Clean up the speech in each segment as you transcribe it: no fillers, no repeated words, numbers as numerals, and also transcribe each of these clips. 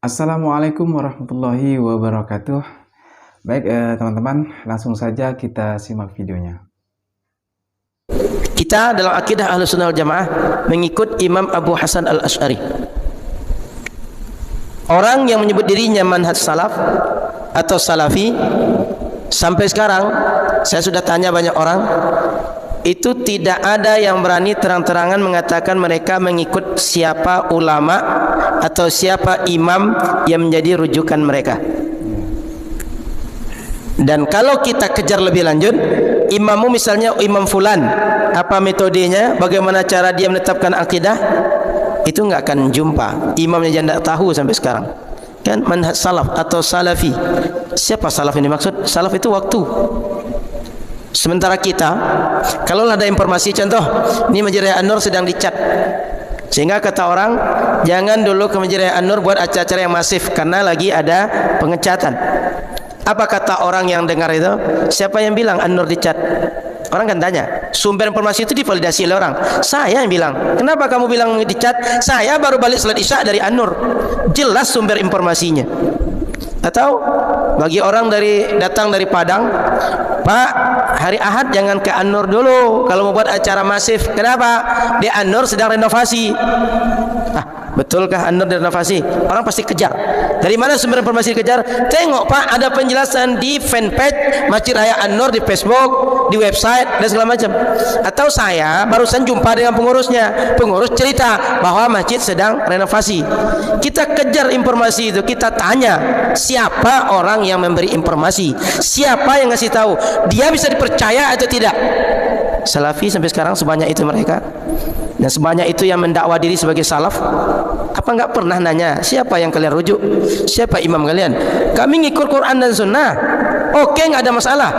Assalamualaikum warahmatullahi wabarakatuh. Baik, teman-teman, langsung saja kita simak videonya. Kita dalam akidah Ahlussunnah wal Jamaah mengikut Imam Abu Hasan Al-Asy'ari. Orang yang menyebut dirinya manhaj salaf atau salafi, sampai sekarang saya sudah tanya banyak orang, itu tidak ada yang berani terang-terangan mengatakan mereka mengikut siapa ulama atau siapa imam yang menjadi rujukan mereka. Dan kalau kita kejar lebih lanjut, imammu misalnya imam fulan, apa metodenya, bagaimana cara dia menetapkan akidah, itu nggak akan jumpa. Imamnya jangan tahu sampai sekarang. Kan manhaj salaf atau salafi. Siapa salaf ini maksud? Salaf itu waktu. Sementara kita, kalau ada informasi, contoh, ini Masjid Raya An-Nur sedang dicat, sehingga kata orang, jangan dulu ke Masjid Raya An-Nur buat acara-acara yang masif, karena lagi ada pengecatan. Apa kata orang yang dengar itu? Siapa yang bilang An-Nur dicat? Orang kan tanya, sumber informasi itu divalidasi oleh orang. Saya yang bilang. Kenapa kamu bilang dicat? Saya baru balik salat Isya dari An-Nur. Jelas sumber informasinya. Atau bagi orang datang dari Padang, Pak, hari Ahad jangan ke An-Nur dulu kalau mau buat acara masif. Kenapa? Di An-Nur sedang renovasi. Betulkah An-Nur renovasi? Orang pasti kejar. Dari mana sumber informasi dikejar? Tengok Pak, ada penjelasan di fanpage Masjid Raya An-Nur, di Facebook, di website dan segala macam. Atau saya barusan jumpa dengan pengurusnya, pengurus cerita bahwa masjid sedang renovasi. Kita kejar informasi itu, kita tanya siapa orang yang memberi informasi, siapa yang ngasih tahu, dia bisa dipercaya atau tidak. Salafi sampai sekarang sebanyak itu mereka, dan sebanyak itu yang mendakwa diri sebagai salaf. Apa enggak pernah nanya siapa yang kalian rujuk, siapa imam kalian? Kami ngikut Quran dan Sunnah. Oke, enggak ada masalah.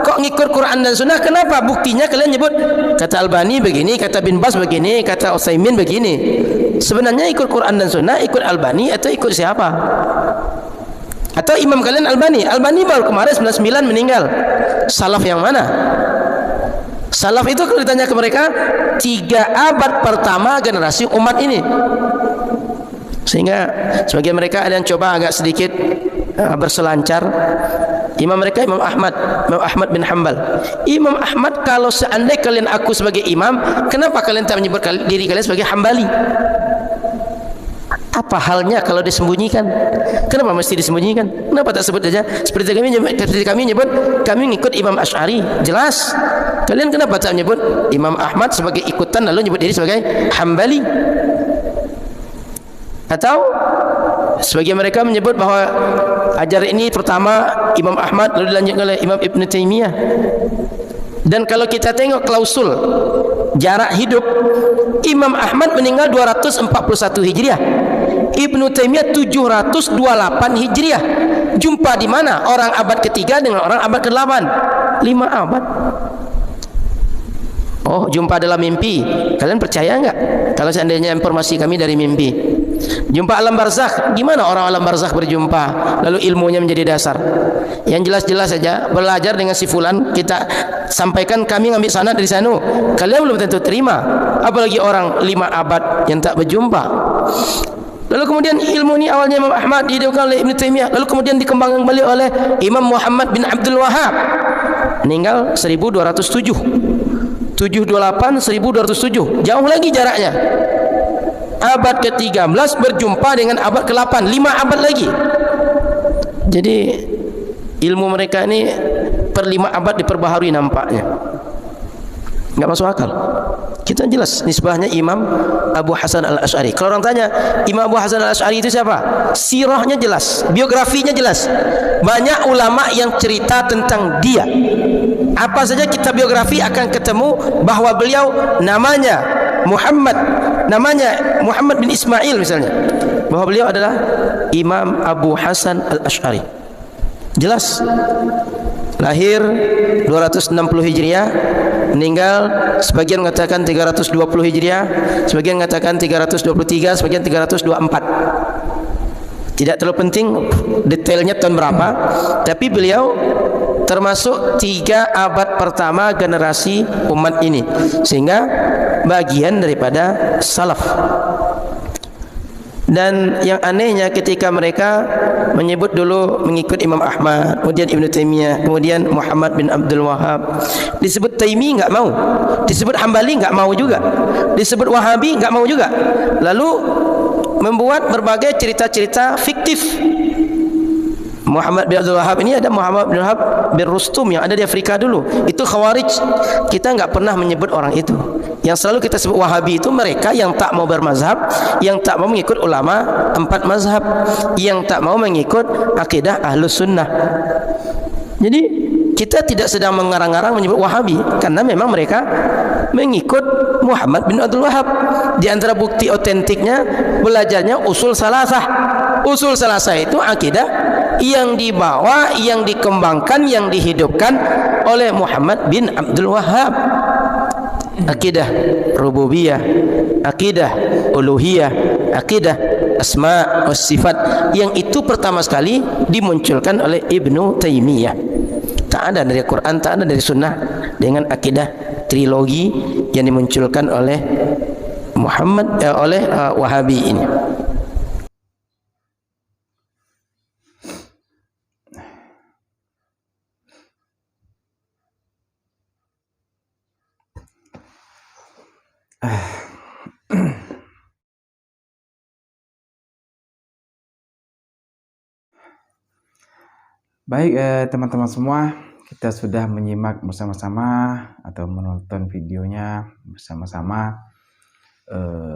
Kok ngikut Quran dan Sunnah? Kenapa? Buktinya kalian nyebut kata Albani begini, kata Bin Bas begini, kata Utsaimin begini. Sebenarnya ikut Quran dan Sunnah, ikut Albani atau ikut siapa? Atau imam kalian Albani? Albani baru kemarin 99 meninggal. Salaf yang mana? Salaf itu kalau ditanya ke mereka, 3 abad pertama generasi umat ini. Sehingga sebagian mereka ada yang coba agak sedikit berselancar. Imam mereka Imam Ahmad bin Hanbal. Imam Ahmad, kalau seandainya kalian aku sebagai imam, kenapa kalian tak menyebut diri kalian sebagai Hambali? Apa halnya kalau disembunyikan? Kenapa mesti disembunyikan? Kenapa tak sebut saja? Seperti kami nyebut, kami ngikut Imam Asy'ari, jelas. Kalian kenapa tak menyebut Imam Ahmad sebagai ikutan lalu nyebut diri sebagai Hambali? Atau sebagian mereka menyebut bahwa ajaran ini pertama Imam Ahmad lalu dilanjutkan oleh Imam Ibn Taimiyah. Dan kalau kita tengok klausul jarak hidup, Imam Ahmad meninggal 241 Hijriah, Ibnu Taimiyah 728 Hijriah. Jumpa di mana orang abad ketiga dengan orang abad ke-8? 5 abad. Oh, jumpa dalam mimpi. Kalian percaya enggak kalau seandainya informasi kami dari mimpi? Jumpa alam barzakh, gimana orang alam barzakh berjumpa lalu ilmunya menjadi dasar? Yang jelas-jelas saja belajar dengan si fulan, kita sampaikan kami ngambil sanad dari sana, kalian belum tentu terima, apalagi orang 5 abad yang tak berjumpa. Lalu kemudian ilmu ini awalnya Imam Ahmad, dihidupkan oleh Ibn Taimiyah, lalu kemudian dikembangkan kembali oleh Imam Muhammad bin Abdul Wahhab, meninggal 1207. 728 1207, jauh lagi jaraknya. Abad ke-13 berjumpa dengan abad ke-8, 5 abad lagi. Jadi ilmu mereka ini per 5 abad diperbaharui nampaknya. Enggak masuk akal. Kita jelas nisbahnya Imam Abu Hasan Al-Asy'ari. Kalau orang tanya Imam Abu Hasan Al-Asy'ari itu siapa? Sirahnya jelas, biografinya jelas. Banyak ulama yang cerita tentang dia. Apa saja kita biografi akan ketemu bahwa beliau namanya Muhammad bin Ismail misalnya, bahwa beliau adalah Imam Abu Hasan Al-Asy'ari. Jelas. Lahir 260 Hijriah, meninggal sebagian mengatakan 320 Hijriah, sebagian mengatakan 323, sebagian 324. Tidak terlalu penting detailnya tahun berapa, tapi beliau termasuk 3 abad pertama generasi umat ini, sehingga bagian daripada salaf. Dan yang anehnya ketika mereka menyebut dulu mengikut Imam Ahmad, kemudian Ibnu Taimiyah, kemudian Muhammad bin Abdul Wahhab, disebut Taimi enggak mau, disebut Hambali enggak mau juga, disebut Wahabi enggak mau juga. Lalu membuat berbagai cerita-cerita fiktif. Muhammad bin Abdul Wahhab ini ada Muhammad bin Wahhab bin Rustum yang ada di Afrika dulu. Itu Khawarij. Kita enggak pernah menyebut orang itu. Yang selalu kita sebut Wahabi itu mereka yang tak mau bermazhab, yang tak mau mengikut ulama 4 mazhab, yang tak mau mengikut akidah Ahlus Sunnah. Jadi kita tidak sedang mengarang-arang menyebut Wahabi, karena memang mereka mengikut Muhammad bin Abdul Wahhab. Di antara bukti otentiknya belajarnya usul salasah. Usul salasah itu akidah yang dibawa, yang dikembangkan, yang dihidupkan oleh Muhammad bin Abdul Wahhab. Akidah rububiyah, akidah uluhiyah, akidah asma wa sifat, yang itu pertama sekali dimunculkan oleh Ibnu Taimiyah. Tak ada dari Quran, tak ada dari Sunnah, dengan akidah trilogi yang dimunculkan oleh Wahabi ini. Baik, teman-teman semua, kita sudah menyimak bersama-sama atau menonton videonya bersama-sama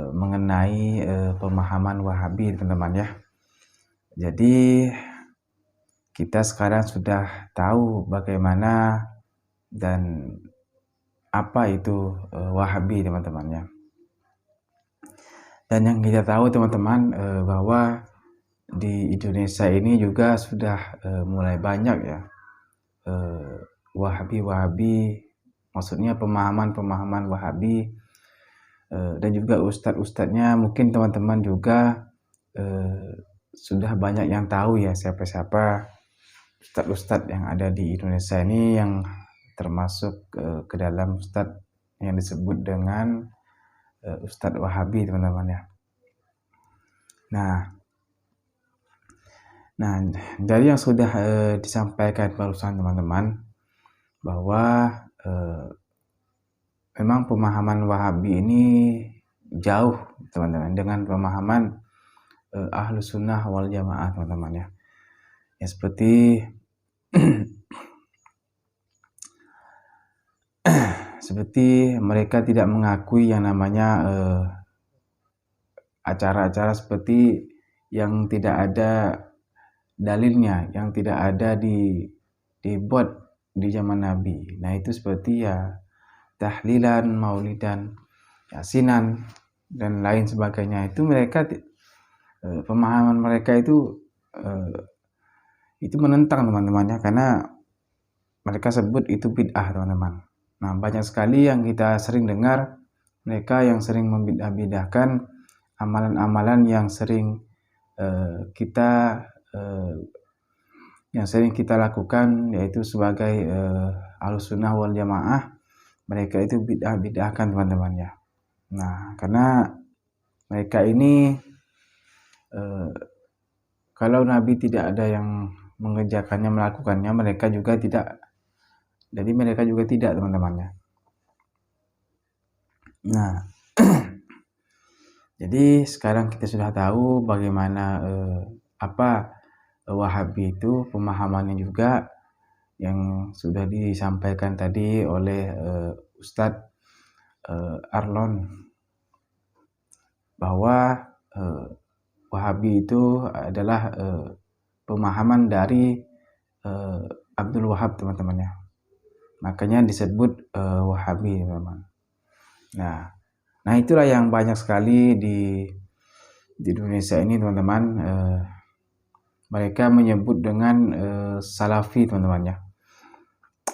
mengenai pemahaman Wahabi, teman-teman ya. Jadi kita sekarang sudah tahu bagaimana dan apa itu Wahabi, teman-teman ya. Dan yang kita tahu, teman-teman, bahwa di Indonesia ini juga sudah mulai banyak ya Wahabi, maksudnya pemahaman Wahabi, dan juga ustadz-ustadznya. Mungkin teman-teman juga sudah banyak yang tahu ya siapa-siapa ustadz-ustadz yang ada di Indonesia ini, yang termasuk ke dalam ustadz yang disebut dengan ustadz Wahabi, teman-teman ya. Nah, dari yang sudah disampaikan barusan, teman-teman, bahwa memang pemahaman Wahabi ini jauh, teman-teman, dengan pemahaman Ahlus Sunnah wal Jamaah, teman-teman ya. Ya seperti seperti mereka tidak mengakui yang namanya acara-acara seperti yang tidak ada dalilnya, yang tidak ada dibuat di zaman Nabi. Nah, itu seperti ya tahlilan, maulidan, yasinan, dan lain sebagainya. Itu mereka pemahaman mereka itu menentang, teman-teman ya, karena mereka sebut itu bid'ah, teman-teman. Nah, banyak sekali yang kita sering dengar mereka yang sering membid'ah-bid'ahkan amalan-amalan yang sering kita lakukan, yaitu sebagai Ahlus Sunnah wal Jamaah. Mereka itu bid'ah-bid'ahkan, teman-teman ya. Nah, karena mereka ini kalau Nabi tidak ada yang mengerjakannya, melakukannya, mereka juga tidak. Jadi mereka juga tidak, teman-teman ya. Nah, jadi sekarang kita sudah tahu bagaimana apa Wahabi itu, pemahamannya juga yang sudah disampaikan tadi oleh Ustadz Arlon, bahwa Wahabi itu adalah pemahaman dari Abdul Wahhab, teman-teman ya. Makanya disebut Wahabi, teman-teman. Nah, itulah yang banyak sekali di Indonesia ini, teman-teman. Mereka menyebut dengan Salafi, teman-teman ya.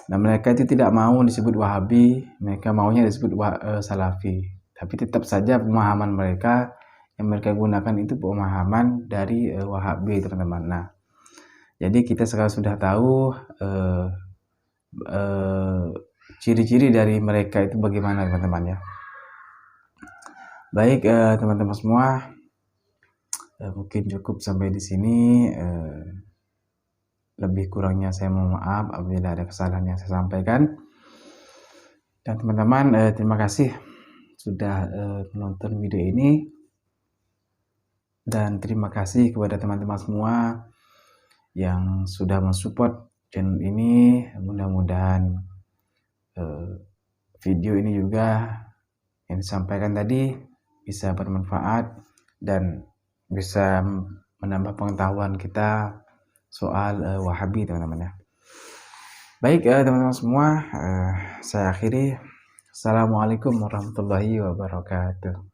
Nah, mereka itu tidak mau disebut Wahabi, mereka maunya disebut Salafi. Tapi tetap saja pemahaman mereka yang mereka gunakan itu pemahaman dari Wahabi, teman-teman. Nah, jadi kita sekarang sudah tahu ciri-ciri dari mereka itu bagaimana, teman-teman ya. Baik, teman-teman semua, Mungkin cukup sampai di sini. Lebih kurangnya saya mohon maaf apabila ada kesalahan yang saya sampaikan. Dan teman-teman, terima kasih sudah menonton video ini. Dan terima kasih kepada teman-teman semua yang sudah mensupport channel ini. Mudah-mudahan video ini juga yang disampaikan tadi bisa bermanfaat dan bisa menambah pengetahuan kita soal Wahabi, teman-teman ya. Baik teman-teman semua, saya akhiri. Assalamualaikum warahmatullahi wabarakatuh.